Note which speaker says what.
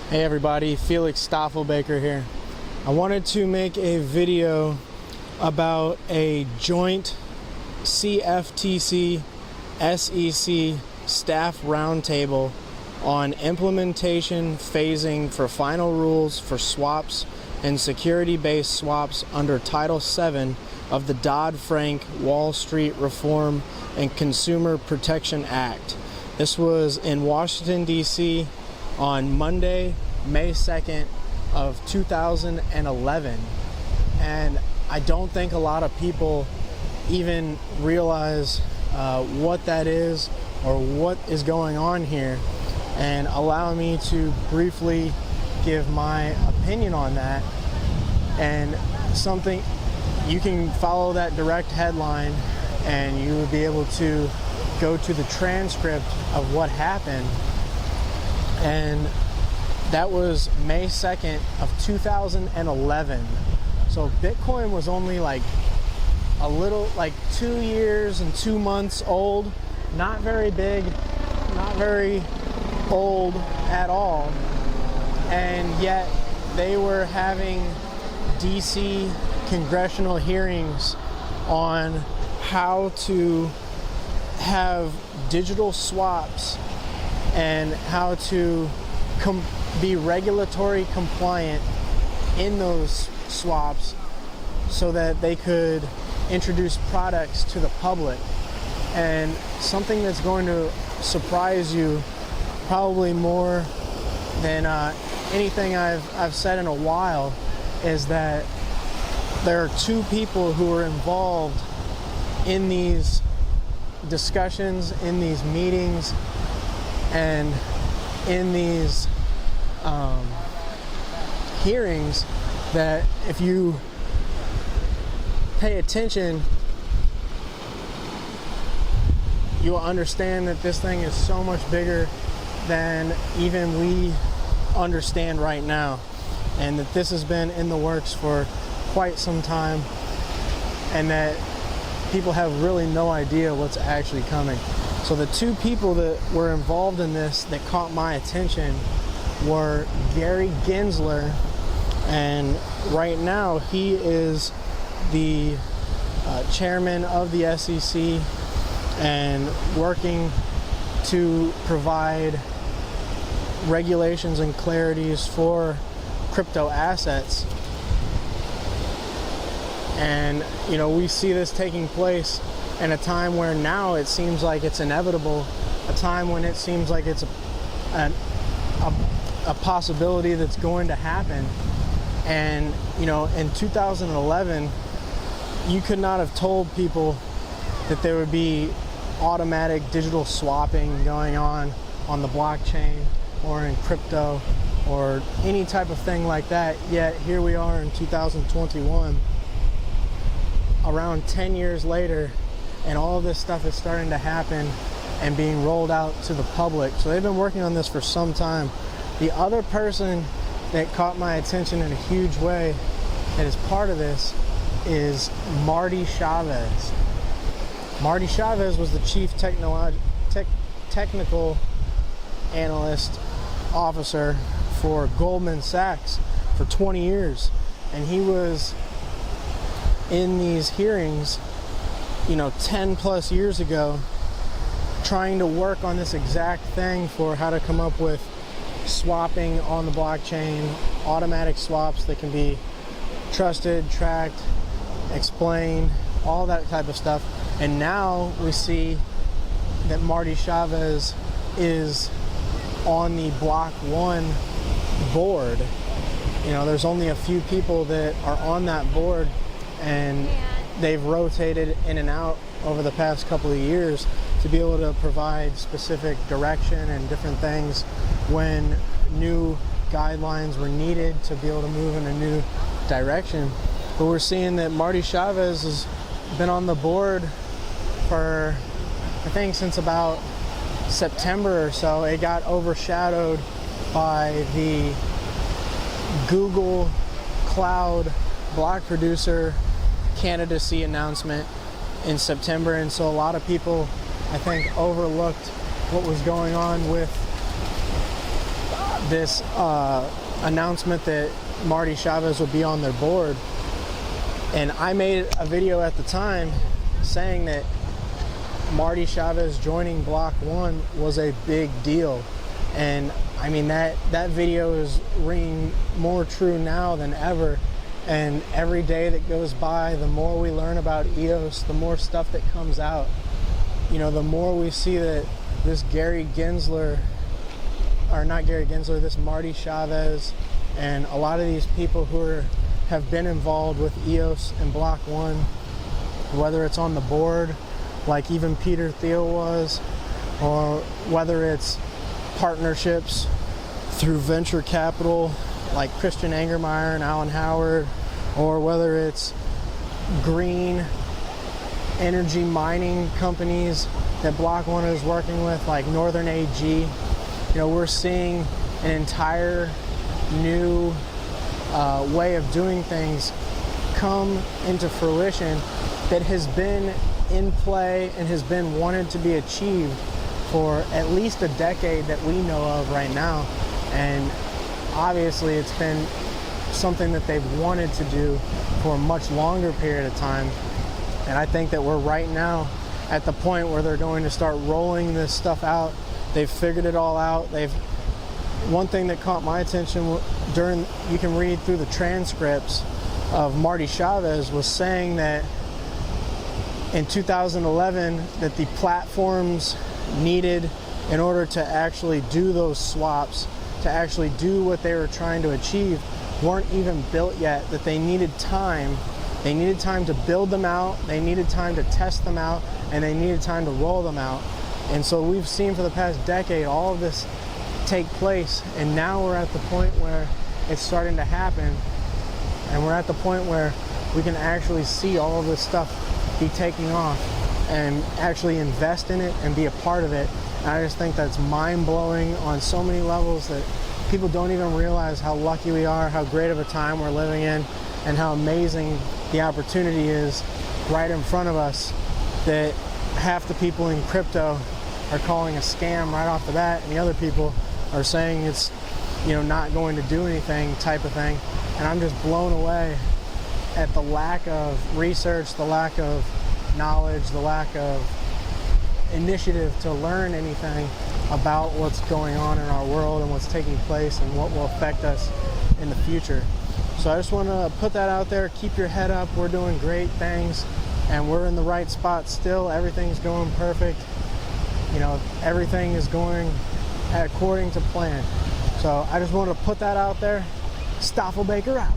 Speaker 1: Hey everybody, Felix Staffelbaker here. I wanted to make a video about a joint CFTC SEC staff roundtable on implementation phasing for final rules for swaps and security-based swaps under Title VII of the Dodd-Frank Wall Street Reform and Consumer Protection Act. This was in Washington, D.C. on Monday, May 2nd of 2011. And I don't think a lot of people even realize what that is or what is going on here. And allow me to briefly give my opinion on that. And something, you can follow that direct headline and you will be able to go to the transcript of what happened. And that was May 2nd of 2011. So Bitcoin was only like 2 years and 2 months old. Not very big, not very old at all. And yet they were having DC congressional hearings on how to have digital swaps and how to be regulatory compliant in those swaps so that they could introduce products to the public. And something that's going to surprise you probably more than anything I've said in a while is that there are two people who are involved in these discussions, in these meetings, and in these hearings that if you pay attention, you will understand that this thing is so much bigger than even we understand right now, and that this has been in the works for quite some time, and that people have really no idea what's actually coming. So the two people that were involved in this that caught my attention were Gary Gensler, and right now he is the chairman of the SEC and working to provide regulations and clarities for crypto assets. And you know, we see this taking place in a time where now it seems like it's inevitable, a time when it seems like it's a possibility that's going to happen. And you know, in 2011 you could not have told people that there would be automatic digital swapping going on the blockchain or in crypto or any type of thing like that. Yet here we are in 2021, around 10 years later, and all of this stuff is starting to happen and being rolled out to the public. So they've been working on this for some time. The other person that caught my attention in a huge way that is part of this is Marty Chavez. Marty Chavez was the chief technical analyst officer for Goldman Sachs for 20 years. And he was in these hearings, 10 plus years ago, trying to work on this exact thing for how to come up with swapping on the blockchain, automatic swaps that can be trusted, tracked, explained, all that type of stuff. And now we see that Marty Chavez is on the Block 1 board. There's only a few people that are on that board, and they've rotated in and out over the past couple of years to be able to provide specific direction and different things when new guidelines were needed to be able to move in a new direction. But we're seeing that Marty Chavez has been on the board for, I think, since about September or so. It got overshadowed by the Google Cloud block producer candidacy announcement in September, and so a lot of people, I think, overlooked what was going on with this announcement that Marty Chavez would be on their board. And I made a video at the time saying that Marty Chavez joining Block 1 was a big deal. And I mean, that video is ringing more true now than ever. And every day that goes by, the more we learn about EOS, the more stuff that comes out. You know, the more we see that this this Marty Chavez and a lot of these people who have been involved with EOS and Block 1, whether it's on the board, like even Peter Thiel was, or whether it's partnerships through venture capital like Christian Angermeyer and Alan Howard, or whether it's green energy mining companies that Block 1 is working with, like Northern AG. You know, we're seeing an entire new way of doing things come into fruition that has been in play and has been wanted to be achieved for at least a decade that we know of right now. And obviously it's been something that they've wanted to do for a much longer period of time. And I think that we're right now at the point where they're going to start rolling this stuff out. They've figured it all out. One thing that caught my attention you can read through the transcripts of Marty Chavez, was saying that in 2011 that the platforms needed in order to actually do those swaps, to actually do what they were trying to achieve, weren't even built yet, that they needed time. They needed time to build them out, they needed time to test them out, and they needed time to roll them out. And so we've seen for the past decade all of this take place, and now we're at the point where it's starting to happen, and we're at the point where we can actually see all of this stuff be taking off and actually invest in it and be a part of it. And I just think that's mind-blowing on so many levels that people don't even realize how lucky we are, how great of a time we're living in, and how amazing the opportunity is right in front of us, that half the people in crypto are calling a scam right off the bat, and the other people are saying it's, you know, not going to do anything type of thing. And I'm just blown away at the lack of research, the lack of knowledge, the lack of initiative to learn anything about what's going on in our world and what's taking place and what will affect us in the future. So I just want to put that out there. Keep your head up. We're doing great things and we're in the right spot still. Everything's going perfect. You know, everything is going according to plan. So I just want to put that out there. Stoffelbaker out.